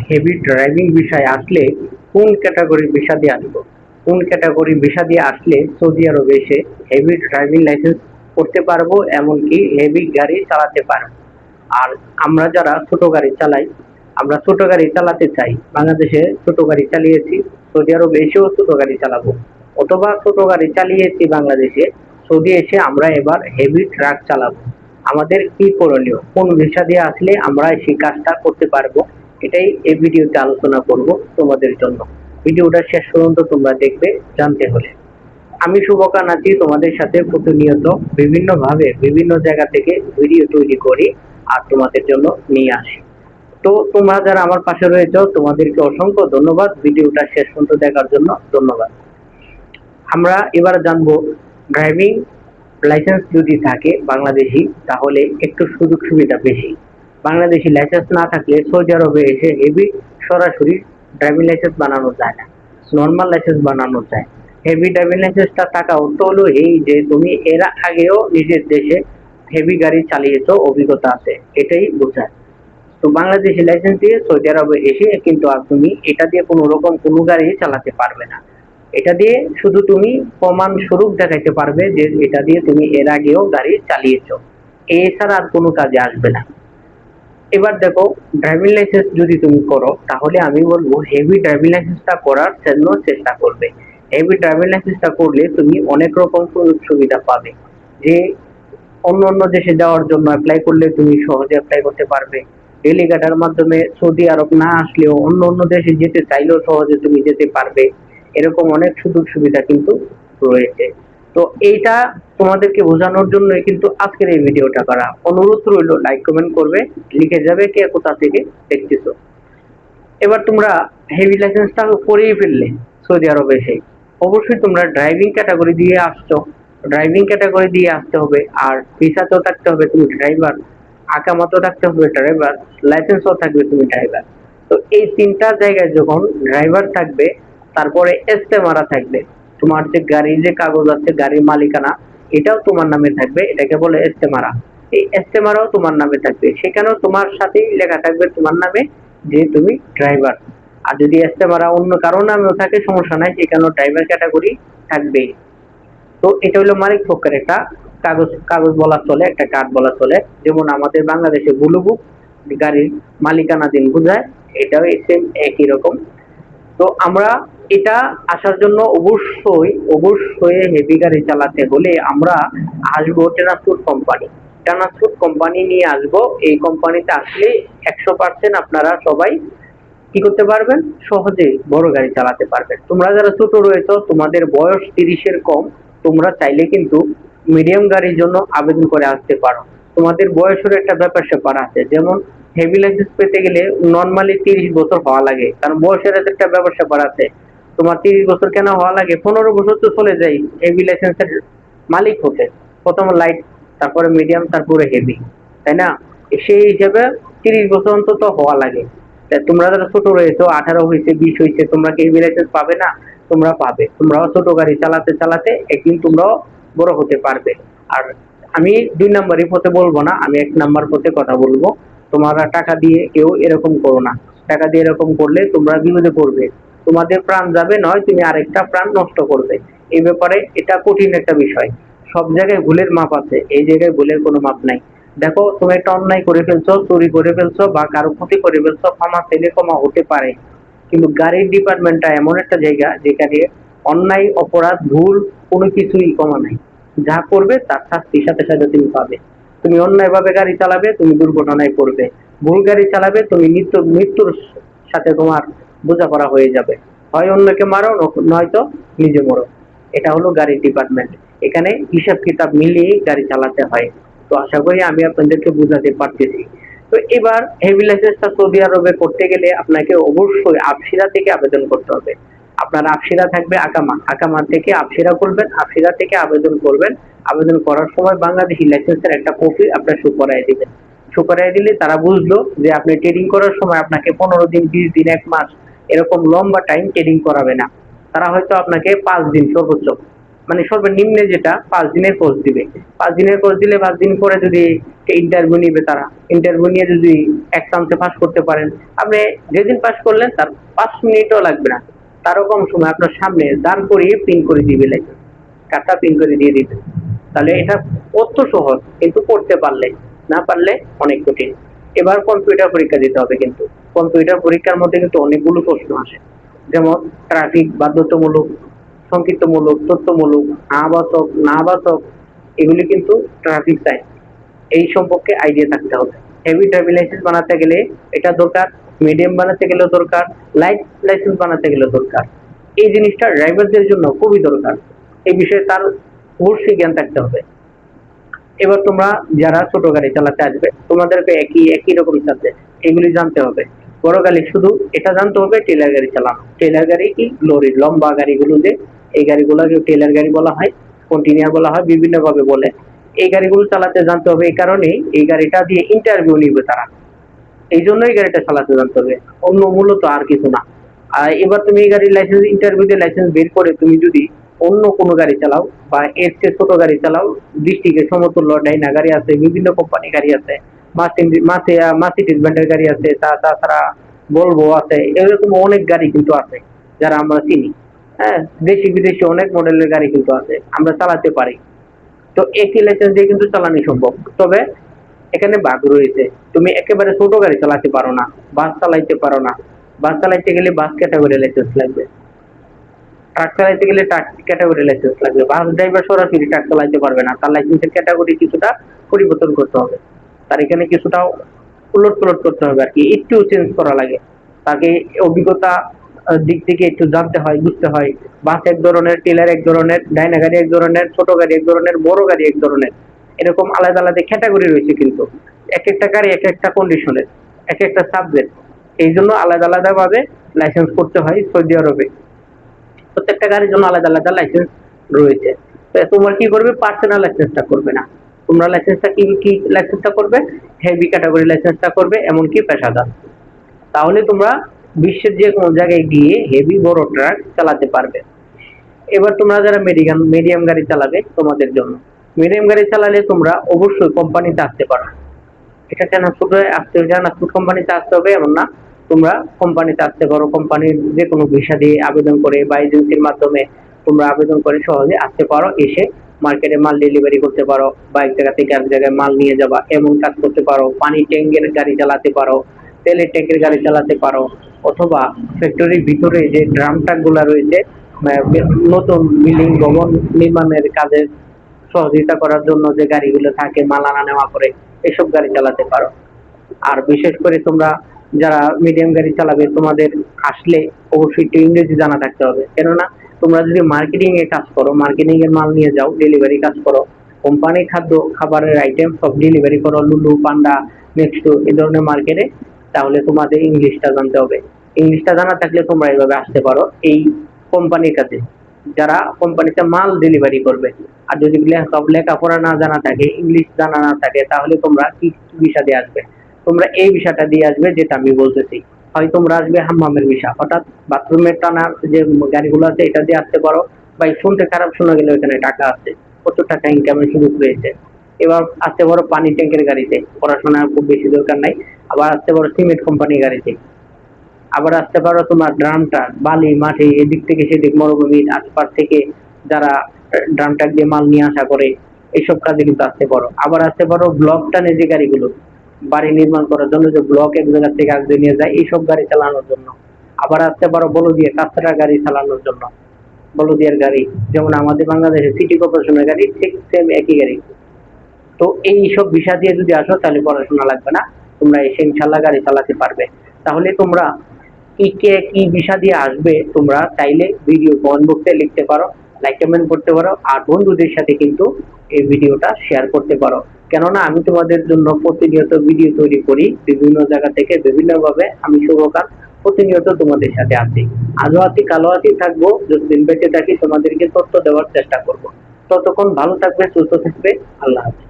Heavy driving বিষয় আসলে কোন ক্যাটাগরির ভিসা দিয়ে আসবো, কোন ক্যাটাগরির ভিসা দিয়ে আসলে সৌদি আরবে এসে হেভি ড্রাইভিং লাইসেন্স করতে পারবো, এমনকি হেভি গাড়ি চালাতে পারবো। আর আমরা যারা ছোট গাড়ি চালাই, আমরা ছোট গাড়ি চালাতে চাই, বাংলাদেশে ছোট গাড়ি চালিয়েছি, সৌদি আরবে এসেও ছোট গাড়ি চালাবো, অথবা ছোট গাড়ি চালিয়েছি বাংলাদেশে, সৌদি এসে আমরা এবার হেভি ট্রাক চালাবো। আমাদের কি করণীয়, কোন ভিসা দিয়ে আসলে আমরা সেই কাজটা করতে পারবো, এটাই এই ভিডিওতে আলোচনা করব তোমাদের জন্য। ভিডিওটা শেষ পর্যন্ত তোমরা দেখবে জানতে হলে। আমি শুভকান আছি তোমাদের সাথে প্রতিনিয়ত বিভিন্ন ভাবে বিভিন্ন জায়গা থেকে ভিডিও তৈরি করি আর তোমাদের জন্য নিয়ে আসি। তো তোমরা যারা আমার পাশে রয়েছো তোমাদেরকে অসংখ্য ধন্যবাদ, ভিডিওটা শেষ পর্যন্ত দেখার জন্য ধন্যবাদ। আমরা এবার জানবো ড্রাইভিং লাইসেন্স যদি থাকে বাংলাদেশি তাহলে একটু সুযোগ সুবিধা বেশি। বাংলাদেশি লাইসেন্স না থাকলে সৌদি আরবে এসে হেভি সরাসরি ড্রাইভিং লাইসেন্স বানানো যায় না, নর্মাল লাইসেন্স বানানো যায়। হেভি ড্রাইভিং লাইসেন্সটা থাকা অর্থ হলো এই যে তুমি এর আগেও নিজের দেশে হেভি গাড়ি চালিয়েছো, অভিজ্ঞতা আছে, এটাই বোঝায়। তো বাংলাদেশি লাইসেন্স দিয়ে সৌদি আরবে এসে কিন্তু আর তুমি এটা দিয়ে কোনো রকম কোনো গাড়ি চালাতে পারবে না। এটা দিয়ে শুধু তুমি প্রমাণ স্বরূপ দেখাইতে পারবে যে এটা দিয়ে তুমি এর আগেও গাড়ি চালিয়েছো, এছাড়া আর কোনো কাজে আসবে না। এবার দেখো, ড্রাইভিং লাইসেন্স যদি তুমি করো তাহলে আমি বলবো হেভি ড্রাইভিং লাইসেন্সটা করার জন্য চেষ্টা করবে। হেভি ড্রাইভিং লাইসেন্সটা করলে তুমি অনেক রকম সুযোগ সুবিধা পাবে, যে অন্য অন্য দেশে যাওয়ার জন্য অ্যাপ্লাই করলে তুমি সহজে অ্যাপ্লাই করতে পারবে। ডেলিগেটের মাধ্যমে সৌদি আরব না আসলেও অন্য অন্য দেশে যেতে চাইলেও সহজে তুমি যেতে পারবে। এরকম অনেক সুযোগ সুবিধা কিন্তু রয়েছে। তো এইটা তোমাদেরকে বোঝানোর জন্যই কিন্তু আজকের এই ভিডিওটা করা। অনুরোধ রইল, লাইক কমেন্ট করবে, লিখে যাবে কে কোথা থেকে দেখতেছো। এবার তোমরা হেভি লাইসেন্সটা করেই ফেললে সৌদি আরবে এসে, অবশ্যই তোমরা ড্রাইভিং ক্যাটাগরি দিয়ে আসছো, ড্রাইভিং ক্যাটাগরি দিয়ে আসতে হবে। আর ভিসাতেও থাকতে হবে তুমি ড্রাইভার, আকামাতেও থাকতে হবে ড্রাইভার, লাইসেন্সও থাকবে তুমি ড্রাইভার। তো এই তিনটা জায়গায় যখন ড্রাইভার থাকবে, তারপরে এস্তেমারা থাকবে, তোমার যে গাড়ির যে কাগজ আছে, গাড়ির মালিকানা, এটাও তোমার নামে থাকবে, এটাকে বলে এস্তেমারা। এই এস্তেমারাও তোমার নামে থাকবে, সেখানেও তোমার সাথেই লেখা থাকবে তোমার নামে যে তুমি ড্রাইভার। আর যদি এস্তেমারা অন্য কারো নামেও থাকে সমস্যা নাই, সেখানেও ড্রাইভার ক্যাটাগরি থাকবেই। তো এটা হলো মালিক পক্ষের একটা কাগজ, কাগজ বলা চলে, একটা কার্ড বলা চলে। যেমন আমাদের বাংলাদেশে ব্লু বুক গাড়ির মালিকানাধীন বোঝায়, এটাও সেম একই রকম। তো আমরা এটা আসার জন্য অবশ্যই অবশ্যই হেভি গাড়ি চালাতে হলে আমরা আসবো ট্রান্সপোর্ট কোম্পানি, ট্রান্সপোর্ট কোম্পানি নিয়ে আসবো। এই কোম্পানিতে আসলে 100% আপনারা সবাই কি করতে পারবেন, সহজে বড় গাড়ি চালাতে পারবেন। তোমরা যারা ছোট রয়েছে, তোমাদের বয়স 30-এর কম, তোমরা চাইলে কিন্তু মিডিয়াম গাড়ির জন্য আবেদন করে আসতে পারো। তোমাদের বয়সের একটা ব্যাপার স্যাপার আছে, যেমন হেভি লাইসেন্স পেতে গেলে নর্মালি 30 বছর হওয়া লাগে, কারণ বয়সের একটা ব্যাপার স্যাপার আছে। তোমার 30 বছর কেন হওয়া লাগে, 15 বছর তো চলে যায় হেভি লাইসেন্সের মালিক হতে, প্রথম লাইট, তারপরে মিডিয়াম, তারপরে হেভি, তাই না? সেই হিসেবে 30 বছর অন্তত হওয়া লাগে। তোমরা যারা ছোট রয়েছে, 18 হয়েছে, 20 হয়েছে, তোমরা কি হেভি লাইসেন্স পাবে না? তোমরা পাবে। তোমরাও ছোট গাড়ি চালাতে চালাতে একদিন তোমরাও বড় হতে পারবে। আর আমি 2 নাম্বারই পথে বলবো না, আমি 1 নাম্বার পথে কথা বলবো। তোমরা টাকা দিয়ে কেউ এরকম করো না, টাকা দিয়ে এরকম করলে তোমরা বিপদে পড়বে, তোমাদের প্রাণ যাবে, নয় তুমি আরেকটা প্রাণ নষ্ট করবে। এই ব্যাপারে এটা কঠিন একটা বিষয়, সব জায়গায় ভুলের মাপ আছে, এই জায়গায় ভুলের কোনো মাপ নাই। দেখো, তুমি একটা অন্যায় করে ফেলছো, চুরি করে ফেলছো বা কারো ক্ষতি করে ফেলছো, ক্ষমা চাইলে ক্ষমা হতে পারে। কিন্তু গাড়ির ডিপার্টমেন্টটা এমন একটা জায়গা যেখানে অন্যায়, অপরাধ, ভুল কোনো কিছুই ক্ষমা নাই। যা করবে তার শাস্তি সাথে সাথে তুমি পাবে। তুমি অন্যায় ভাবে গাড়ি চালাবে, তুমি দুর্ঘটনায় পড়বে। ভুল গাড়ি চালাবে, তুমি মৃত্যুর সাথে তোমার বোঝাপড়া হয়ে যাবে। হয় অন্যকে মারো, নয়তো নিজে মরো। এটা হলো গাড়ির ডিপার্টমেন্ট, এখানে হিসাব কিতাব মিলিয়ে গাড়ি চালাতে হয়। তো আশা করি আমি আপনাদেরকে বোঝাতে পারতেছি। তো এবার হেভি লাইসেন্সটা সৌদি আরবে করতে গেলে আপনাকে অবশ্যই আফসিরা থেকে আবেদন করতে হবে। আপনার আফসিরা থাকবে আকামা, আকামা থেকে আফসিরা করবেন, আফসিরা থেকে আবেদন করবেন। আবেদন করার সময় বাংলাদেশি লাইসেন্সের একটা কপি আপনার শো করায় দিবেন। শো করায় দিলে তারা বুঝলো যে আপনি ট্রেডিং করার সময় আপনাকে 15 দিন, 20 দিন, 1 মাস এরকম লম্বা টাইম ট্রেডিং করাবে না। তারা হয়তো আপনাকে 5 দিন সর্বোচ্চ মানে সর্বনিম্নে যেটা 5 দিনের কোর্স দিবে। 5 দিনের কোর্স দিলে 5 দিন পরে যদি ইন্টারভিউ নিবে, তারা ইন্টারভিউ নিয়ে যদি এক চান্সে পাস করতে পারেন, আপনি যেদিন পাস করলেন তার 5 মিনিটও লাগবে না, তারও কম সময় আপনার সামনে দাঁড় করিয়ে পিন করে দিবে, লাইসেন্স কার্ডটা পিন করে দিয়ে দিবে। তাহলে এটা অত সহজ, কিন্তু করতে পারলে, না পারলে অনেক কঠিন। এবার কম্পিউটার পরীক্ষা দিতে হবে, কিন্তু কম্পিউটার পরীক্ষার মধ্যে কিন্তু অনেকগুলো প্রশ্ন আসে, যেমন ট্রাফিক, বাধ্যতামূলক, সংক্ষিপ্তমূলক, তথ্যমূলক, আবাসক, না আবাসক, এগুলি কিন্তু ট্রাফিক সাইন, এই সম্পর্কে আইডিয়া থাকতে হবে। হেভি ড্রাইভিং লাইসেন্স বানাতে গেলে এটা দরকার, মিডিয়াম বানাতে গেলেও দরকার, লাইট লাইসেন্স বানাতে গেলেও দরকার। এই জিনিসটা ড্রাইভারদের জন্য খুবই দরকার, এই বিষয়ে তার অবশ্যই জ্ঞান থাকতে হবে। এবার তোমরা যারা ছোট গাড়ি চালাতে আসবে, তোমাদেরকে একই একই রকম সাবজেক্ট, এগুলি জানতে হবে। বড় গাড়ি শুধু এটা জানতে হবে, টেলার গাড়ি চালানো। টেলার গাড়ি কি, লরি, লম্বা গাড়িগুলো, যে এই গাড়িগুলোকে টেলার গাড়ি বলা হয়, কন্টিনিউয়ার বলা হয়, বিভিন্ন ভাবে বলে। এই গাড়িগুলো চালাতে জানতে হবে, এই কারণে এই গাড়িটা দিয়ে ইন্টারভিউ নিবে তারা, এই জন্য এই গাড়িটা চালাতে জানতে হবে, অন্য মূলত আর কিছু না। আর এবার তুমি এই গাড়ির লাইসেন্স, ইন্টারভিউ দিয়ে লাইসেন্স বের করে তুমি যদি অন্য কোনো গাড়ি চালাও বা এর চেয়ে ছোট গাড়ি চালাও, ডিস্ট্রিক্টের সমতুল্য ডাইনা গাড়ি আছে, বিভিন্ন কোম্পানি গাড়ি আছে, মার্সিডিজ ব্র্যান্ডের গাড়ি আছে, তাছাড়া ভলভো আছে, এরকম অনেক গাড়ি কিন্তু আছে যারা আমরা চিনি। হ্যাঁ, দেশি বিদেশি অনেক মডেলের গাড়ি কিন্তু আছে, আমরা চালাতে পারি। তো একই লাইসেন্স দিয়ে কিন্তু চালানো সম্ভব, তবে এখানে ভাগ রয়েছে। তুমি একেবারে ছোট গাড়ি চালাতে পারো না, বাস চালাইতে পারো না, বাস চালাইতে গেলে বাস ক্যাটাগরি লাইসেন্স লাগবে, ট্রাক চালাইতে গেলে ট্রাক ক্যাটাগরি লাইসেন্স লাগবে। বাস ড্রাইভার সরাসরি ট্রাক চালাইতে পারবে না, তার লাইসেন্সের ক্যাটাগরি কিছুটা পরিবর্তন করতে হবে, তার এখানে কিছুটা উলট পালট করতে হবে আর কি, একটু চেঞ্জ করা লাগে। তাকে অভিজ্ঞতা দিক থেকে একটু জানতে হয়, বুঝতে হয়। বাস এক ধরনের, টেলার এক ধরনের, ডাইনা গাড়ি এক ধরনের, ছোট গাড়ি এক ধরনের, বড় গাড়ি এক ধরনের, এরকম আলাদা আলাদা ক্যাটাগরি রয়েছে। কিন্তু এক একটা গাড়ি এক একটা কন্ডিশনের, এক একটা সাবজেক্ট, এই জন্য আলাদা আলাদা ভাবে লাইসেন্স করতে হয় সৌদি আরবে। প্রত্যেকটা গাড়ির জন্য আলাদা আলাদা লাইসেন্স রয়েছে। তো তোমরা কি করবে, পার্সোনাল লাইসেন্সটা করবে না, তোমরা লাইসেন্সটা কি লাইসেন্সটা করবে, হেভি ক্যাটাগরি লাইসেন্সটা করবে, এমনকি পেশাদার। তাহলে তোমরা বিশ্বের যে কোনো জায়গায় গিয়ে হেভি বড় ট্রাক চালাতে পারবে। এবার তোমরা যারা মিডিয়াম গাড়ি চালাবে, তোমাদের জন্য মিডিয়াম গাড়ি চালালে তোমরা অবশ্যই কোম্পানিতে আসতে পারো। এটা ট্রান্সপোর্টে আসতে হবে, ট্রান্সপোর্ট কোম্পানিতে আসতে হবে এমন না, তোমরা কোম্পানিতে আসতে পারো। কোম্পানির যে কোনো ভিসা দিয়ে আবেদন করে বা এজেন্সির মাধ্যমে তোমরা আবেদন করে সহজে আসতে পারো, এসে মার্কেটে মাল ডেলিভারি করতে পারো, বা এক জায়গা থেকে এক জায়গায় মাল নিয়ে যাবা, এমন কাজ করতে পারো। পানি ট্যাঙ্কের গাড়ি চালাতে পারো, তেলের ট্যাঙ্কের গাড়ি চালাতে পারো, অথবা ফ্যাক্টরির ভিতরে যে ড্রাম ট্রাক গুলা রয়েছে, নতুন বিল্ডিং ভবন নির্মাণের কাজে সহযোগিতা করার জন্য যে গাড়িগুলো থাকে মাল আনা নেওয়া করে, এসব গাড়ি চালাতে পারো। আর বিশেষ করে তোমরা যারা মিডিয়াম গাড়ি চালাবে, তোমাদের আসলে অবশ্যই একটু ইংরেজি জানা থাকতে হবে, কেননা তোমরা যদি মার্কেটিং এ কাজ করো, মার্কেটিং এর মাল নিয়ে যাও, ডেলিভারি কাজ করো, কোম্পানি খাদ্য খাবারের আইটেম সব ডেলিভারি করো, লুলু, পান্ডা, নেক্সটো, এই ধরনের মার্কেটে, তাহলে তোমাদের ইংলিশটা জানতে হবে। ইংলিশটা জানা থাকলে তোমরা এইভাবে আসতে পারো এই কোম্পানির কাছে, যারা কোম্পানিতে মাল ডেলিভারি করবে। আর যদি লেখাপড়া না জানা থাকে, ইংলিশ জানা না থাকে, তাহলে তোমরা কি ভিসা দিয়ে আসবে? তোমরা এই বিষয়টা দিয়ে আসবে যেটা আমি বলতেছি। হয় তোমরা আসবে হাম্মামের ভিসা, অর্থাৎ বাথরুমের টানা যে গাড়িগুলো আছে এটা দিয়ে আসতে পারো। বা শুনতে খারাপ শোনা গেলে ওখানে টাকা আছে, প্রচুর টাকা ইনকামের সুযোগ রয়েছে। এবার আসতে পারো পানি ট্যাঙ্কের গাড়িতে, পড়াশোনা খুব বেশি দরকার নাই। আবার আসতে পারো সিমেন্ট কোম্পানির গাড়িতে, আবার আসতে পারো তোমার ড্রাম ট্রাক, বালি মাটি এদিক থেকে সেদিক মরুভূমির আশপাশ থেকে যারা ড্রাম ট্রাক দিয়ে মাল নিয়ে আসা করে, এইসব কাজে কিন্তু আসতে পারো। আবার আসতে পারো ব্লক টানে যে গাড়িগুলো, বাড়ি নির্মাণ করার জন্য যে ব্লক এক জায়গা থেকে এক জায়গায় নিয়ে যায়, এইসব গাড়ি চালানোর জন্য। আবার আসতে পারো বলদিয়া কাঁচরা গাড়ি চালানোর জন্য, বলদিয়ার গাড়ি, যেমন আমাদের বাংলাদেশে সিটি কর্পোরেশনের গাড়ি, ঠিক সেম একই গাড়ি। তো এই সব বিষয় দিয়ে যদি আসো, তাহলে পড়াশোনা লাগবে না, তোমরা এসে ইনশাল্লাহ গাড়ি চালাতে পারবে। তাহলে তোমরা কি বিষয় দিয়ে আসবে, তোমরা চাইলে ভিডিও কমেন্ট বক্সে লিখতে পারো, লাইক কমেন্ট করতে পারো, আর বন্ধুদের সাথে কিন্তু এই ভিডিওটা শেয়ার করতে পারো। কেননা আমি তোমাদের জন্য প্রতিনিয়ত ভিডিও তৈরি করি, বিভিন্ন জায়গা থেকে বিভিন্ন ভাবে আমি শুভকার প্রতিনিয়ত তোমাদের সাথে আছি। আজও আছি, কালো আছি, থাকবো, যতদিন বেঁচে থাকি তোমাদেরকে তথ্য দেওয়ার চেষ্টা করব। ততক্ষণ ভালো থাকবে, সুস্থ থাকবে, আল্লাহ হাফেজ।